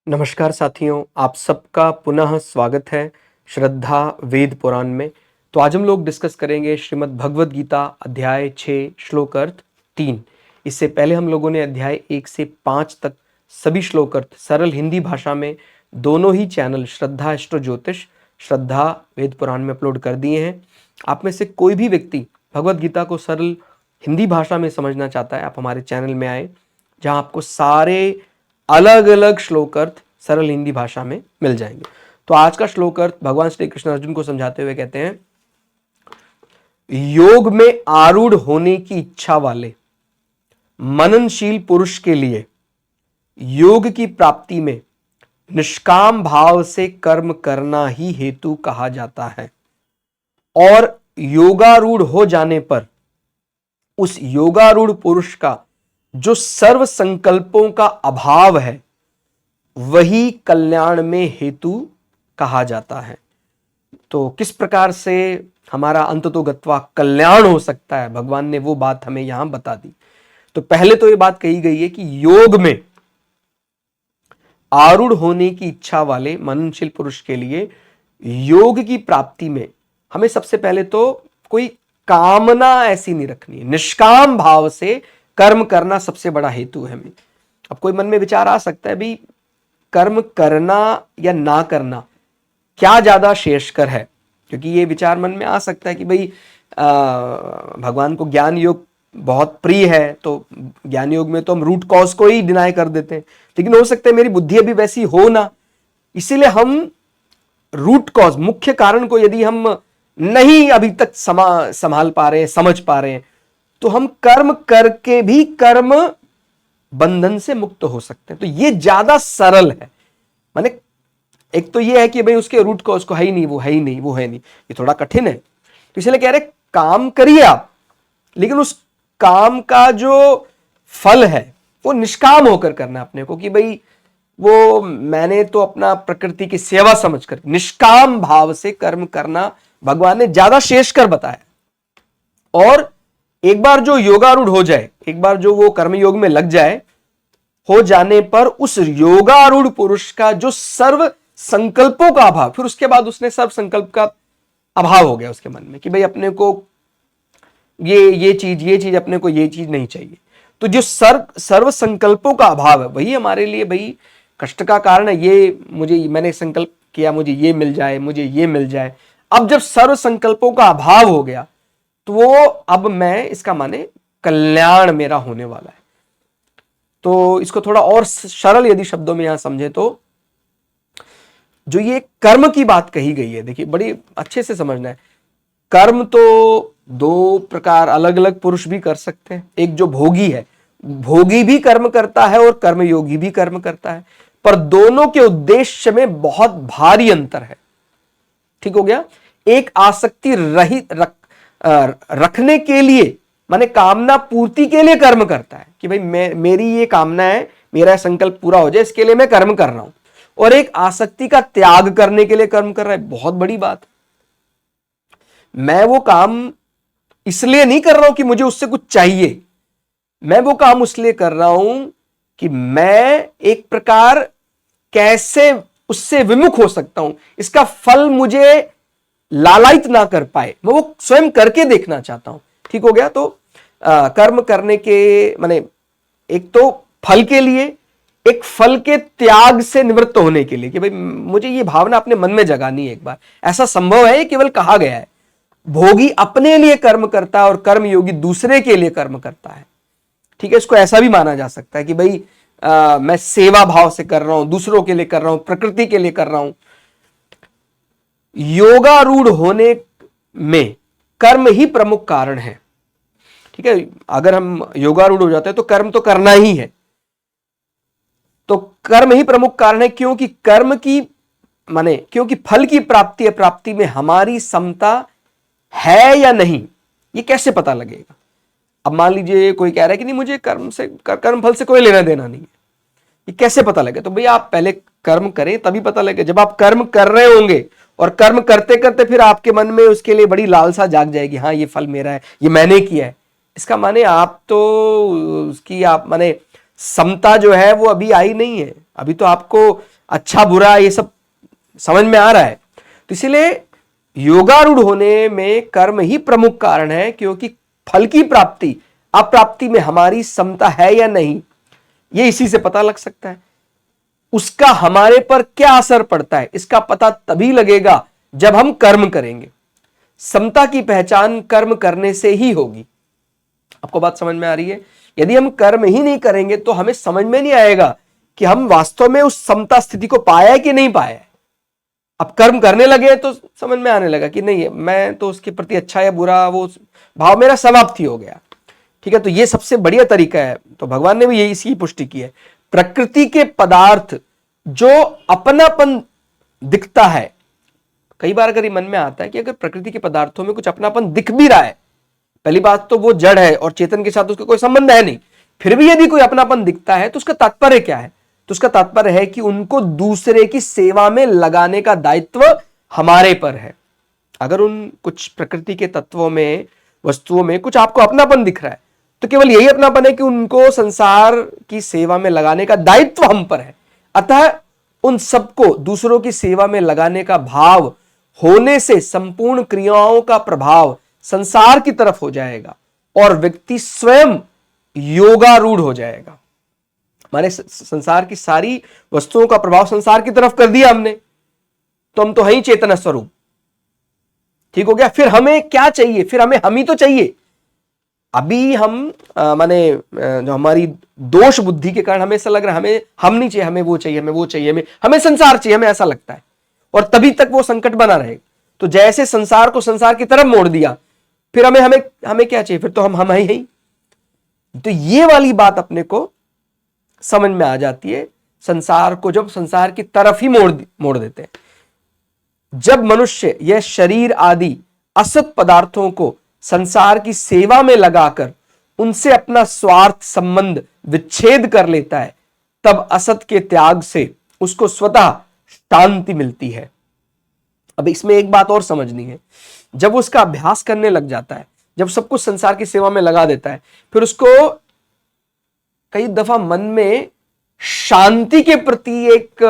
नमस्कार साथियों, आप सबका पुनः स्वागत है श्रद्धा वेद पुराण में। तो आज हम लोग डिस्कस करेंगे श्रीमद् भगवद गीता अध्याय 6 श्लोक अर्थ 3। इससे पहले हम लोगों ने अध्याय 1 से 5 तक सभी श्लोक अर्थ सरल हिंदी भाषा में दोनों ही चैनल श्रद्धा एस्ट्रो ज्योतिष, श्रद्धा वेद पुराण में अपलोड कर दिए हैं। आप में से कोई भी व्यक्ति भगवद गीता को सरल हिंदी भाषा में समझना चाहता है, आप हमारे चैनल में आए, जहां आपको सारे अलग अलग श्लोक अर्थ सरल हिंदी भाषा में मिल जाएंगे। तो आज का श्लोक अर्थ भगवान श्री कृष्ण अर्जुन को समझाते हुए कहते हैं, योग में आरूढ़ होने की इच्छा वाले मननशील पुरुष के लिए योग की प्राप्ति में निष्काम भाव से कर्म करना ही हेतु कहा जाता है। और योगारूढ़ हो जाने पर उस योगारूढ़ पुरुष का जो सर्व संकल्पों का अभाव है वही कल्याण में हेतु कहा जाता है। तो किस प्रकार से हमारा अंततोगत्वा कल्याण हो सकता है, भगवान ने वो बात हमें यहां बता दी। तो पहले तो ये बात कही गई है कि योग में आरूढ़ होने की इच्छा वाले मननशील पुरुष के लिए योग की प्राप्ति में हमें सबसे पहले तो कोई कामना ऐसी नहीं रखनी है, निष्काम भाव से कर्म करना सबसे बड़ा हेतु है हमें। अब कोई मन में विचार आ सकता है, भाई कर्म करना या ना करना क्या ज्यादा श्रेयस्कर है, क्योंकि ये विचार मन में आ सकता है कि भाई भगवान को ज्ञान योग बहुत प्रिय है, तो ज्ञान योग में तो हम रूट कॉज को ही डिनाई कर देते हैं। लेकिन हो सकता है मेरी बुद्धि अभी वैसी हो ना, इसीलिए हम रूट कॉज, मुख्य कारण को यदि हम नहीं अभी तक संभाल पा रहे हैं, समझ पा रहे हैं, तो हम कर्म करके भी कर्म बंधन से मुक्त हो सकते हैं। तो ये ज्यादा सरल है। माने एक तो ये है कि भाई उसके रूट कॉज को है ही नहीं, वो है ही नहीं, वो है नहीं, ये थोड़ा कठिन है। तो इसलिए कह रहे काम करिए आप, लेकिन उस काम का जो फल है वो निष्काम होकर करना अपने को, कि भाई वो मैंने तो अपना प्रकृति की सेवा समझकर निष्काम भाव से कर्म करना भगवान ने ज्यादा श्रेष्ठकर बताया। और एक बार जो योगारूढ़ हो जाए, एक बार जो वो कर्म योग में लग जाए, हो जाने पर उस योगारूढ़ पुरुष का जो सर्व संकल्पों का अभाव, फिर उसके बाद उसने सर्व संकल्प का अभाव हो गया उसके मन में कि भाई अपने को ये चीज अपने को ये चीज नहीं चाहिए। तो जो सर्व संकल्पों का अभाव है वही हमारे लिए भाई कष्ट का कारण है। ये मैंने संकल्प किया मुझे ये मिल जाए, मुझे ये मिल जाए। अब जब सर्व संकल्पों का अभाव हो गया तो वो अब मैं इसका माने कल्याण मेरा होने वाला है। तो इसको थोड़ा और सरल यदि शब्दों में यहां समझे तो जो ये कर्म की बात कही गई है, देखिए बड़ी अच्छे से समझना है। कर्म तो दो प्रकार अलग अलग पुरुष भी कर सकते हैं। एक जो भोगी है, भोगी भी कर्म करता है और कर्मयोगी भी कर्म करता है, पर दोनों के उद्देश्य में बहुत भारी अंतर है। ठीक हो गया। एक आसक्ति रहित रखने के लिए, माने कामना पूर्ति के लिए कर्म करता है कि भाई मेरी ये कामना है, मेरा संकल्प पूरा हो जाए, इसके लिए मैं कर्म कर रहा हूं। और एक आसक्ति का त्याग करने के लिए कर्म कर रहा है। बहुत बड़ी बात। मैं वो काम इसलिए नहीं कर रहा हूं कि मुझे उससे कुछ चाहिए, मैं वो काम इसलिए कर रहा हूं कि मैं एक प्रकार कैसे उससे विमुख हो सकता हूं, इसका फल मुझे लालायित ना कर पाए, मैं वो स्वयं करके देखना चाहता हूं। ठीक हो गया। तो कर्म करने के माने एक तो फल के लिए, एक फल के त्याग से निवृत्त होने के लिए कि भाई मुझे ये भावना अपने मन में जगानी है। एक बार ऐसा संभव है, केवल कहा गया है। भोगी अपने लिए कर्म करता है और कर्मयोगी दूसरे के लिए कर्म करता है। ठीक है। इसको ऐसा भी माना जा सकता है कि भाई मैं सेवा भाव से कर रहा हूं, दूसरों के लिए कर रहा हूं, प्रकृति के लिए कर रहा हूं। योगारूढ़ होने में कर्म ही प्रमुख कारण है। ठीक है। अगर हम योगारूढ़ हो जाते हैं तो कर्म तो करना ही है। तो कर्म ही प्रमुख कारण है, क्योंकि फल की प्राप्ति में हमारी समता है या नहीं, ये कैसे पता लगेगा। अब मान लीजिए कोई कह रहा है कि नहीं मुझे कर्म फल से कोई लेना देना नहीं है, ये कैसे पता लगे। तो भैया आप पहले कर्म करें तभी पता लगे। जब आप कर्म कर रहे होंगे और कर्म करते करते फिर आपके मन में उसके लिए बड़ी लालसा जाग जाएगी, हाँ ये फल मेरा है, ये मैंने किया है, इसका माने आप तो उसकी माने समता जो है वो अभी आई नहीं है। अभी तो आपको अच्छा बुरा ये सब समझ में आ रहा है। तो इसीलिए योगारूढ़ होने में कर्म ही प्रमुख कारण है, क्योंकि फल की प्राप्ति अप्राप्ति में हमारी समता है या नहीं, ये इसी से पता लग सकता है। उसका हमारे पर क्या असर पड़ता है, इसका पता तभी लगेगा जब हम कर्म करेंगे। समता की पहचान कर्म करने से ही होगी। आपको बात समझ में आ रही है? यदि हम कर्म ही नहीं करेंगे तो हमें समझ में नहीं आएगा कि हम वास्तव में उस समता स्थिति को पाया है कि नहीं पाया है। अब कर्म करने लगे तो समझ में आने लगा कि नहीं, मैं तो उसके प्रति अच्छा या बुरा, वो भाव मेरा समाप्ति हो गया। ठीक है, तो ये सबसे बढ़िया तरीका है। तो भगवान ने भी यही इसकी पुष्टि की है। प्रकृति के पदार्थ जो अपनापन दिखता है, कई बार अगर ये मन में आता है कि अगर प्रकृति के पदार्थों में कुछ अपनापन दिख भी रहा है, पहली बात तो वो जड़ है और चेतन के साथ उसका कोई संबंध है नहीं, फिर भी यदि कोई अपनापन दिखता है तो उसका तात्पर्य क्या है? तो उसका तात्पर्य है कि उनको दूसरे की सेवा में लगाने का दायित्व हमारे पर है। अगर उन कुछ प्रकृति के तत्वों में, वस्तुओं में कुछ आपको अपनापन दिख रहा है, तो केवल यही अपनापन है कि उनको संसार की सेवा में लगाने का दायित्व हम पर है। अतः उन सबको दूसरों की सेवा में लगाने का भाव होने से संपूर्ण क्रियाओं का प्रभाव संसार की तरफ हो जाएगा और व्यक्ति स्वयं योगारूढ़ हो जाएगा। हमारे संसार की सारी वस्तुओं का प्रभाव संसार की तरफ कर दिया हमने, तो हम तो है ही चेतना स्वरूप। ठीक हो गया? फिर हमें क्या चाहिए? फिर हमें हम ही तो चाहिए। अभी हम माने जो हमारी दोष बुद्धि के कारण हमें ऐसा लग रहा है हमें हम नहीं चाहिए, हमें वो चाहिए, हमें वो चाहिए, हमें संसार चाहिए, हमें ऐसा लगता है, और तभी तक वो संकट बना रहेगा। तो जैसे संसार को संसार की तरफ मोड़ दिया, फिर हमें हमें हमें क्या चाहिए? फिर तो हम ही हैं। तो ये वाली बात अपने को समझ में आ जाती है। संसार को जब संसार की तरफ ही मोड़ देते हैं, जब मनुष्य यह शरीर आदि असत पदार्थों को संसार की सेवा में लगाकर उनसे अपना स्वार्थ संबंध विच्छेद कर लेता है, तब असत के त्याग से उसको स्वतः शांति मिलती है। अब इसमें एक बात और समझनी है, जब वो उसका अभ्यास करने लग जाता है, जब सब कुछ संसार की सेवा में लगा देता है, फिर उसको कई दफा मन में शांति के प्रति एक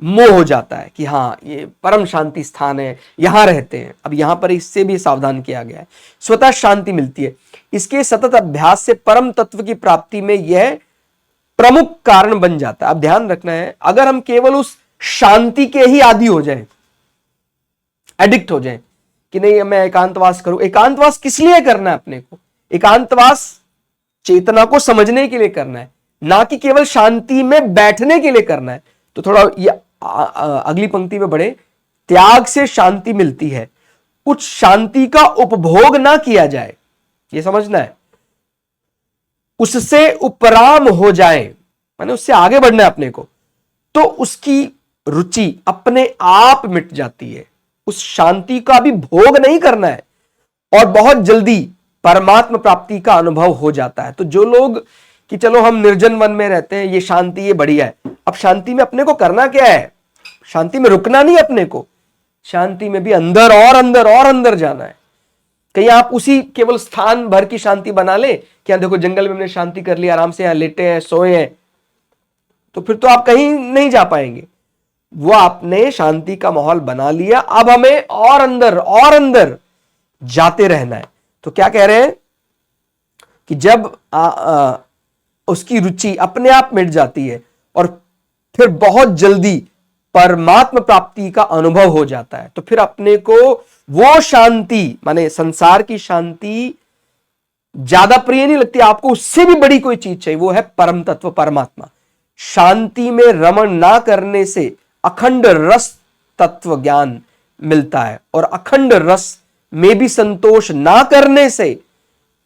मोह हो जाता है कि हाँ, ये परम शांति स्थान है, यहां रहते हैं। अब यहां पर इससे भी सावधान किया गया है, स्वतः शांति मिलती है। इसके सतत अभ्यास से परम तत्व की प्राप्ति में यह प्रमुख कारण बन जाता है। अब ध्यान रखना है, अगर हम केवल उस शांति के ही आदी हो जाएं, एडिक्ट हो जाएं कि नहीं मैं एकांतवास करूं, एकांतवास किस लिए करना है अपने को? एकांतवास चेतना को समझने के लिए करना है, ना कि केवल शांति में बैठने के लिए करना है। तो थोड़ा ये अगली पंक्ति में बढ़े, त्याग से शांति मिलती है, उस शांति का उपभोग ना किया जाए, ये समझना है। उससे उपराम हो जाए, माने उससे आगे बढ़ना है अपने को, तो उसकी रुचि अपने आप मिट जाती है। उस शांति का भी भोग नहीं करना है और बहुत जल्दी परमात्मा प्राप्ति का अनुभव हो जाता है। तो जो लोग कि चलो हम निर्जन वन में रहते हैं, ये शांति ये बढ़िया है, अब शांति में अपने को करना क्या है? शांति में रुकना नहीं अपने को, शांति में भी अंदर और अंदर और अंदर जाना है। कहीं आप उसी केवल स्थान भर की शांति बना ले कि देखो जंगल में हमने शांति कर लिया, आराम से यहां लेटे हैं, सोए हैं, तो फिर तो आप कहीं नहीं जा पाएंगे। वो आपने शांति का माहौल बना लिया, अब हमें और अंदर जाते रहना है। तो क्या कह रहे हैं कि जब उसकी रुचि अपने आप मिट जाती है और फिर बहुत जल्दी परमात्मा प्राप्ति का अनुभव हो जाता है, तो फिर अपने को वो शांति, माने संसार की शांति ज्यादा प्रिय नहीं लगती, आपको उससे भी बड़ी कोई चीज चाहिए, वो है परम तत्व परमात्मा। शांति में रमण ना करने से अखंड रस तत्व ज्ञान मिलता है, और अखंड रस में भी संतोष ना करने से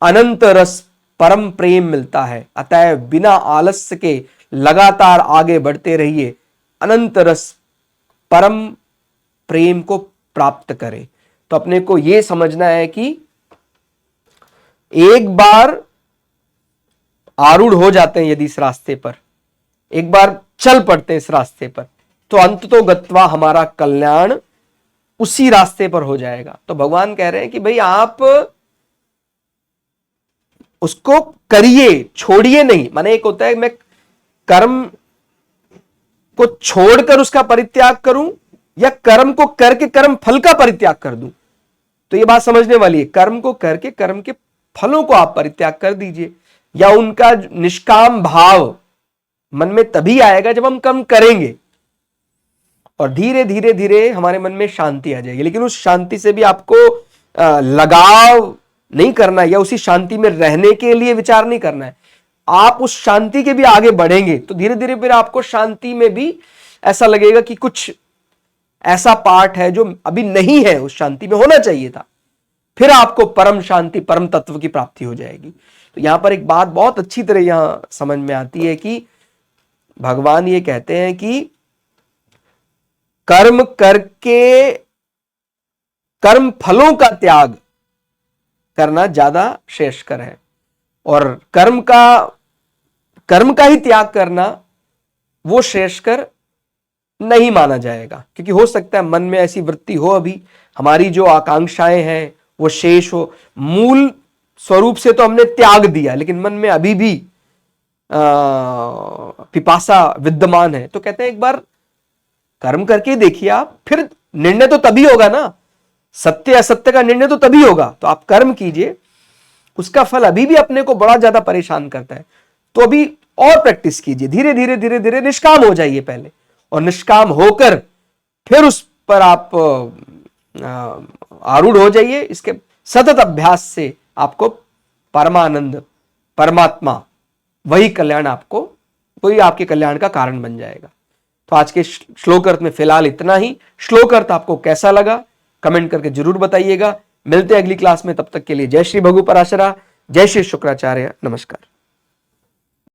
अनंत रस परम प्रेम मिलता है। अतः बिना आलस्य के लगातार आगे बढ़ते रहिए, अनंत रस परम प्रेम को प्राप्त करें। तो अपने को यह समझना है कि एक बार आरूढ़ हो जाते हैं यदि इस रास्ते पर, एक बार चल पड़ते हैं इस रास्ते पर, तो अंत तो गत्वा हमारा कल्याण उसी रास्ते पर हो जाएगा। तो भगवान कह रहे हैं कि भाई आप उसको करिए, छोड़िए नहीं। माने एक होता है मैं कर्म को छोड़कर उसका परित्याग करूं या कर्म को करके कर्म फल का परित्याग कर दूं? तो ये बात समझने वाली है। कर्म को करके कर्म के फलों को आप परित्याग कर दीजिए, या उनका निष्काम भाव मन में तभी आएगा जब हम कर्म करेंगे, और धीरे धीरे धीरे हमारे मन में शांति आ जाएगी। लेकिन उस शांति से भी आपको लगाव नहीं करना है, या उसी शांति में रहने के लिए विचार नहीं करना है। आप उस शांति के भी आगे बढ़ेंगे तो धीरे धीरे फिर आपको शांति में भी ऐसा लगेगा कि कुछ ऐसा पार्ट है जो अभी नहीं है, उस शांति में होना चाहिए था। फिर आपको परम शांति, परम तत्व की प्राप्ति हो जाएगी। तो यहां पर एक बात बहुत अच्छी तरह यहां समझ में आती है कि भगवान ये कहते हैं कि कर्म करके कर्म फलों का त्याग करना ज्यादा श्रेष्ठकर है, और कर्म का ही त्याग करना वो श्रेष्ठकर नहीं माना जाएगा। क्योंकि हो सकता है मन में ऐसी वृत्ति हो, अभी हमारी जो आकांक्षाएं हैं वो शेष हो, मूल स्वरूप से तो हमने त्याग दिया लेकिन मन में अभी भी पिपासा विद्यमान है। तो कहते हैं एक बार कर्म करके देखिए आप, फिर निर्णय तो तभी होगा ना, सत्य असत्य का निर्णय तो तभी होगा। तो आप कर्म कीजिए, उसका फल अभी भी अपने को बड़ा ज्यादा परेशान करता है, तो अभी और प्रैक्टिस कीजिए, धीरे धीरे धीरे धीरे निष्काम हो जाइए पहले, और निष्काम होकर फिर उस पर आप आरूढ़ हो जाइए। इसके सतत अभ्यास से आपको परमानंद, परमात्मा, वही कल्याण आपको, वही आपके कल्याण का कारण बन जाएगा। तो आज के श्लोक अर्थ में फिलहाल इतना ही। श्लोक अर्थ आपको कैसा लगा कमेंट करके जरूर बताइएगा। मिलते हैं अगली क्लास में, तब तक के लिए जय श्री भगु पराशरा, जय श्री शुक्राचार्य, नमस्कार।